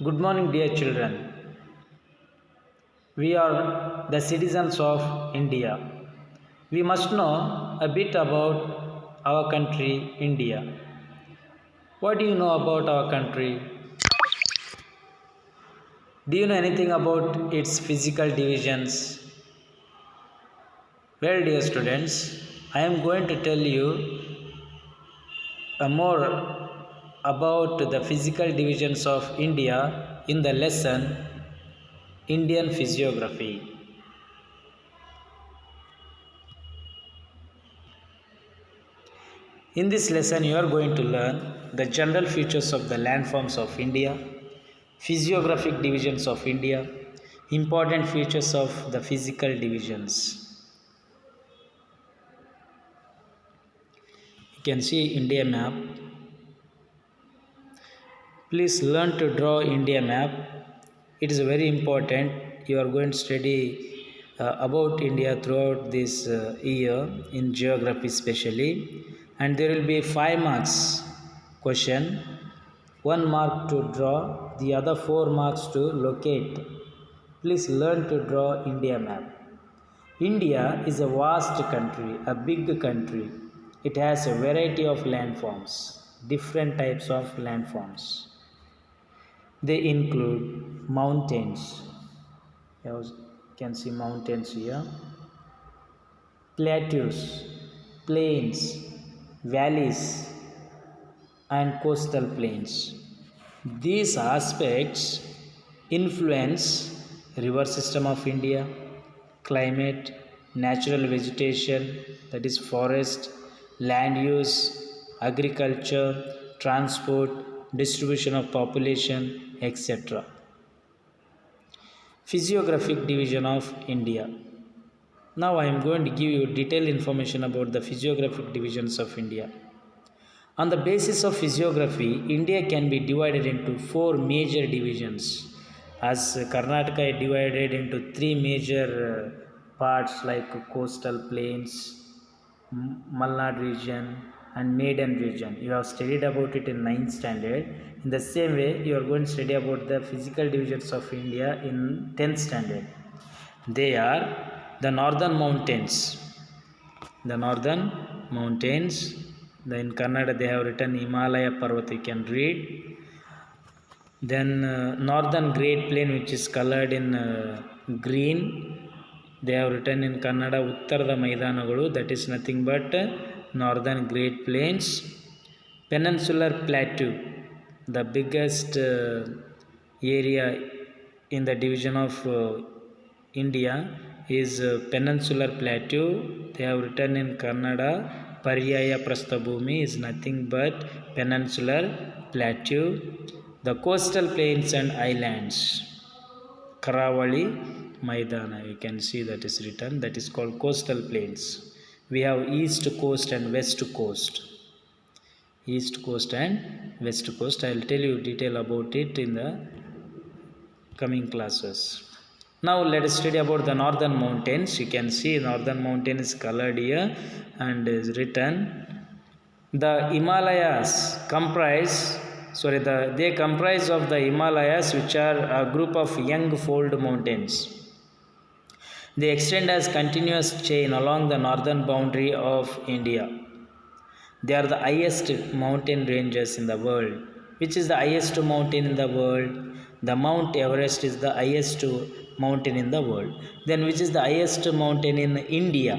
Good morning, dear children. We are the citizens of India. We must know a bit about our country, India. What do you know about our country? Do you know anything about its physical divisions? Well, dear students, I am going to tell you more about the physical divisions of India in the lesson Indian Physiography. In this lesson, you are going to learn the general features of the landforms of India, physiographic divisions of India, important features of the physical divisions. You can see India map. Please learn to draw India map. It is very important. You are going to study about India throughout this year in geography especially, and there will be 5 marks question, 1 mark to draw, the other 4 marks to locate. Please learn to draw India map. India is a vast country, a big country. It has a variety of landforms, different types of landforms. They include mountains. You can see mountains here. Plateaus, plains, valleys, and coastal plains. These aspects influence river system of India, climate, natural vegetation, that is forest, land use, agriculture, transport, distribution of population, etc. Physiographic division of India. Now I am going to give you detailed information about the physiographic divisions of India. On the basis of physiography, India can be divided into 4 major divisions. As Karnataka is divided into 3 major parts like coastal plains, Malnad region, and Maiden region. You have studied about it in 9th standard. In the same way, you are going to study about the physical divisions of India in 10th standard. They are the northern mountains. The northern mountains. In Kannada they have written Himalaya Parvat, you can read. Then northern Great Plain, which is colored in green. They have written in Kannada Uttarada Maidanagalu, that is nothing but northern Great Plains. Peninsular Plateau, the biggest area in the division of India is Peninsular Plateau. They have written in Kannada Paryaya Prasthabhumi is nothing but Peninsular Plateau. The coastal plains and islands, Karavali Maidana, you can see that is written, that is called coastal plains. We have east coast and west coast. East coast and west coast. I will tell you detail about it in the coming classes. Now let us study about the northern mountains. You can see northern mountain is colored here and is written. The Himalayas they comprise of the Himalayas, which are a group of young fold mountains. They extend as continuous chain along the northern boundary of India. They are the highest mountain ranges in the world. Which is the highest mountain in the world? The Mount Everest is the highest mountain in the world. Then which is the highest mountain in India?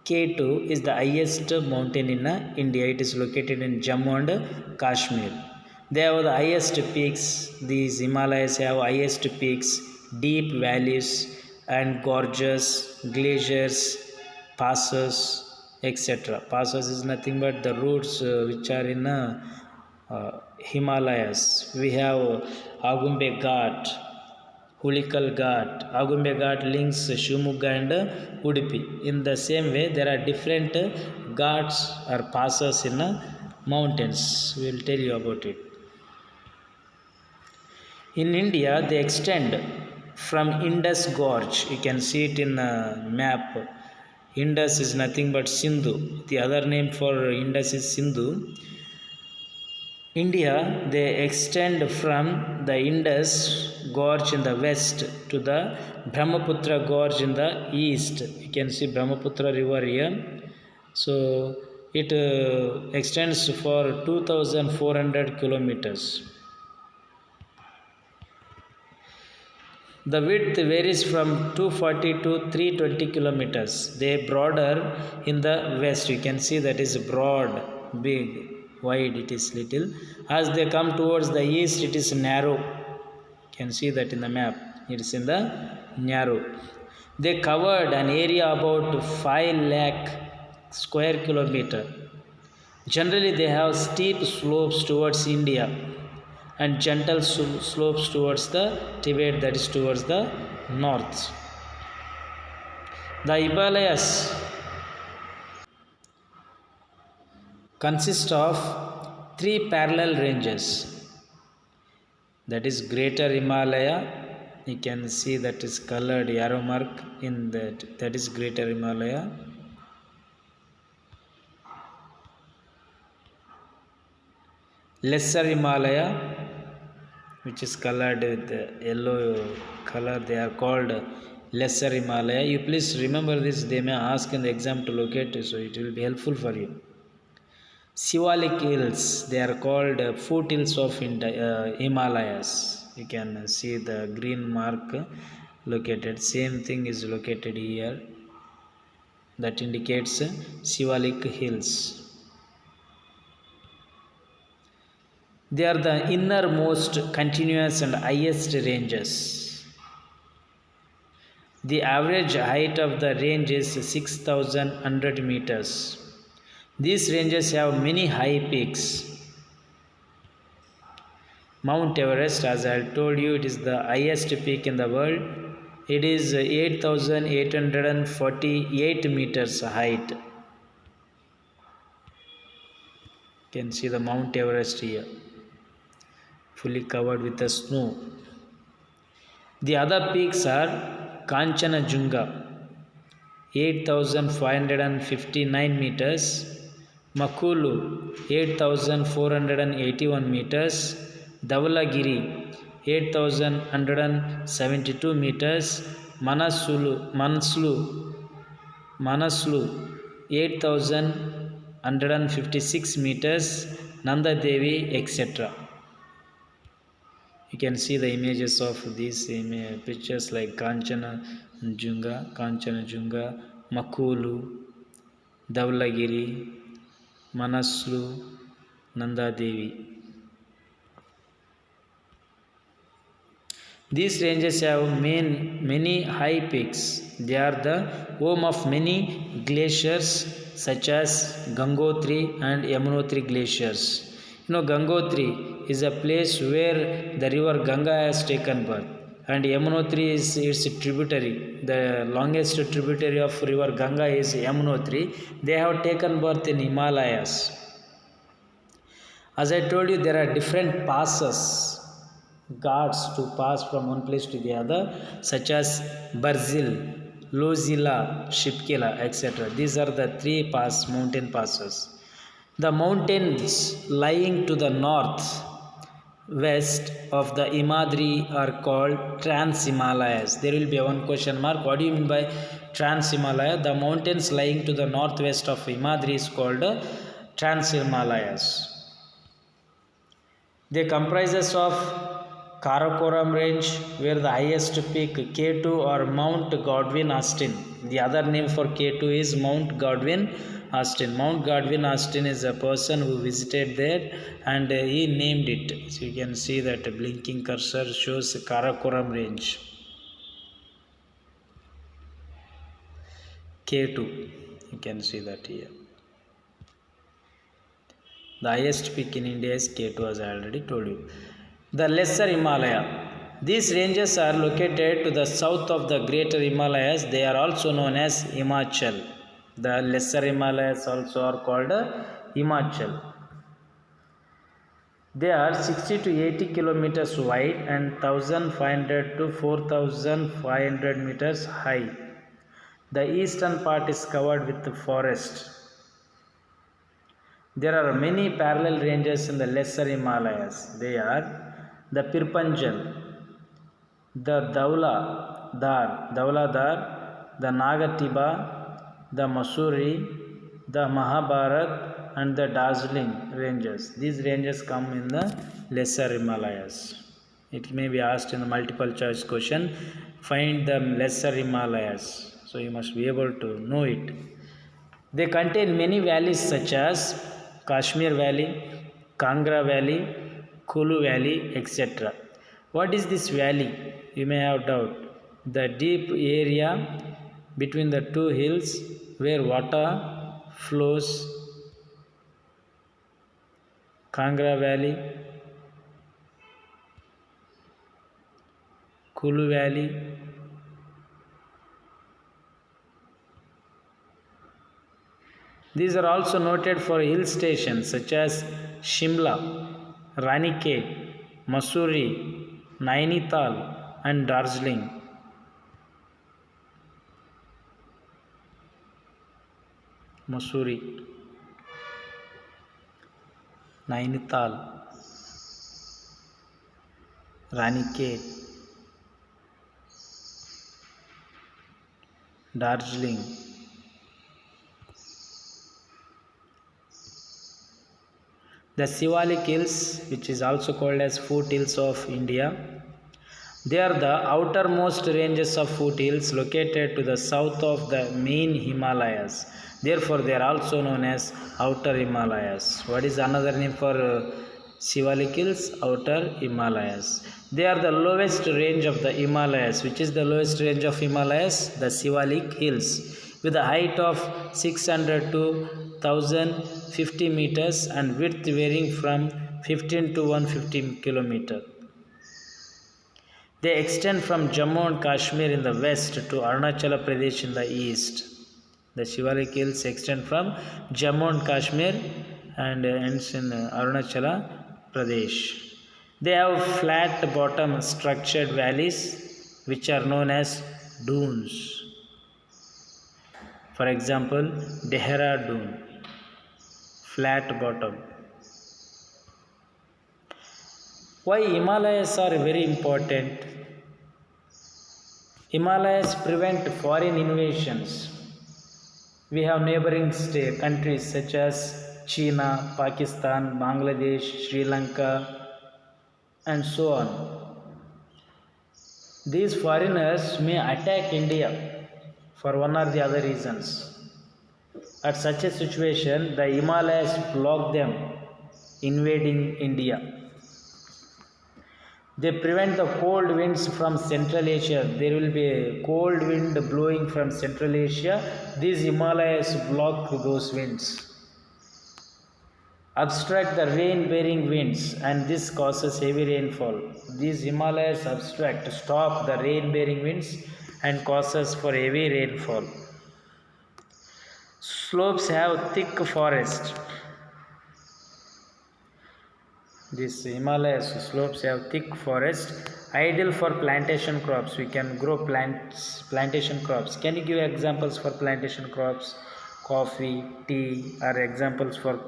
K2 is the highest mountain in India. It is located in Jammu and Kashmir. They have the highest peaks. These Himalayas have highest peaks, deep valleys and gorges, glaciers, passes, etc. Passes is nothing but the routes which are in Himalayas. We have Agumbe Ghat, Hulikal Ghat. Agumbe Ghat links Shivamogga and Udupi. In the same way, there are different ghats or passes in mountains. We will tell you about it. In India, they extend from Indus Gorge. You can see it in a map. Indus is nothing but Sindhu. The other name for Indus is Sindhu. India, they extend from the Indus Gorge in the west to the Brahmaputra Gorge in the east. You can see Brahmaputra river here. So it extends for 2,400 kilometers. The width varies from 240 to 320 kilometers. They broader in the west. You can see that is broad, big, wide it is little. As they come towards the east, it is narrow. You can see that in the map. It is in the narrow. They covered an area about 5 lakh square kilometer. Generally, they have steep slopes towards India and gentle slopes towards the Tibet, that is towards the north. The Himalayas consist of 3 parallel ranges. That is Greater Himalaya. You can see that is colored arrow mark in that. That is Greater Himalaya. Lesser Himalaya, which is colored with yellow color, they are called Lesser Himalaya. You please remember this, they may ask in the exam to locate, so it will be helpful for you. Shivalik Hills, they are called foothills of Himalayas. You can see the green mark located. Same thing is located here. That indicates Shivalik Hills. They are the innermost continuous and highest ranges. The average height of the range is 6,100 meters. These ranges have many high peaks. Mount Everest, as I told you, it is the highest peak in the world. It is 8,848 meters height. You can see the Mount Everest here, fully covered with the snow. The other peaks are Kanchanajunga, 8,559 meters, Makulu, 8,481 meters, Dhaulagiri, 8,172 meters, Manaslu, 8,156 meters, Nanda Devi, etc. You can see the images of these pictures like Kanchanajunga, Makulu, Dhaulagiri, Manaslu, Nanda Devi. These ranges have many high peaks. They are the home of many glaciers such as Gangotri and Yamunotri glaciers. You know, Gangotri is a place where the river Ganga has taken birth, and Yamunotri is its tributary. The longest tributary of river Ganga is Yamunotri. They have taken birth in Himalayas. As I told you, there are different passes, ghats to pass from one place to the other, such as Barzil, Lozila, Shipkila, etc. These are the 3 mountain passes. The mountains lying to the north west of the Himadri are called Trans-Himalayas. There will be one question mark. What do you mean by Trans-Himalaya? The mountains lying to the northwest of Himadri is called Trans-Himalayas. They comprises of Karakoram range, where the highest peak K2 or Mount Godwin Austen. The other name for K2 is Mount Godwin Austen. Mount Godwin Austen is a person who visited there and he named it. So you can see that blinking cursor shows Karakoram range. K2, you can see that here. The highest peak in India is K2, as I already told you. The Lesser Himalaya. These ranges are located to the south of the Greater Himalayas. They are also known as Himachal. The Lesser Himalayas also are called Himachal. They are 60 to 80 kilometers wide and 1,500 to 4,500 meters high. The eastern part is covered with forest. There are many parallel ranges in the lesser Himalayas. They are the Pirpanjal, the Dauladar, the Nagatiba, the Masuri, the Mahabharat, and the Darjeeling ranges. These ranges come in the lesser Himalayas. It may be asked in the multiple choice question. Find the lesser Himalayas. So you must be able to know it. They contain many valleys such as Kashmir Valley, Kangra Valley, Kulu Valley, etc. What is this valley? You may have doubt. The deep area between the two hills where water flows. Kangra Valley, Kulu Valley. These are also noted for hill stations such as Shimla, Ranikhet, Mussoorie, Nainital, and Darjeeling. Mussoorie, Nainital, Ranikhet, Darjeeling. The Sivalik Hills, which is also called as foothills of India, they are the outermost ranges of foothills located to the south of the main Himalayas. Therefore, they are also known as outer Himalayas. What is another name for Sivalik Hills? Outer Himalayas. They are the lowest range of the Himalayas. Which is the lowest range of Himalayas? The Sivalik Hills, with a height of 600 to 1050 meters and width varying from 15 to 150 kilometers. They extend from Jammu and Kashmir in the west to Arunachala Pradesh in the east. The Sivalik Hills extend from Jammu and Kashmir and ends in Arunachala Pradesh. They have flat bottom structured valleys which are known as dunes. For example, Dehradun, flat bottom. Why Himalayas are very important? Himalayas prevent foreign invasions. We have neighboring countries such as China, Pakistan, Bangladesh, Sri Lanka, and so on. These foreigners may attack India for one or the other reasons. At such a situation, the Himalayas block them invading India. They prevent the cold winds from Central Asia. There will be a cold wind blowing from Central Asia. These Himalayas block those winds. Obstruct the rain-bearing winds, and this causes heavy rainfall. These Himalayas stop the rain-bearing winds and causes for heavy rainfall. Slopes have thick forest. These Himalayas slopes have thick forest, ideal for plantation crops. We can grow plantation crops. Can you give examples for plantation crops? Coffee, tea are examples for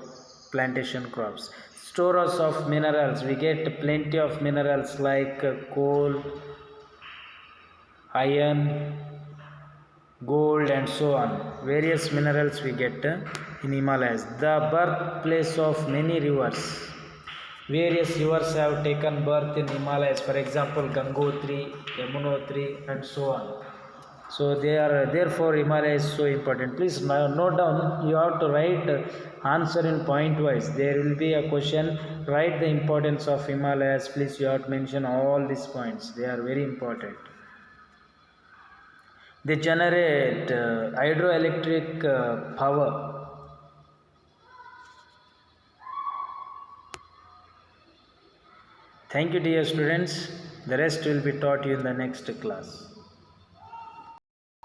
plantation crops. Storage of minerals. We get plenty of minerals like coal, iron, gold, and so on. Various minerals we get in Himalayas. The birthplace of many rivers. Various rivers have taken birth in Himalayas, for example, Gangotri, Yamunotri, and so on. So therefore Himalaya is so important. Please note down, you have to write answer in point wise. There will be a question, write the importance of Himalayas. Please you have to mention all these points. They are very important. They generate hydroelectric power. Thank you, dear students. The rest will be taught you in the next class.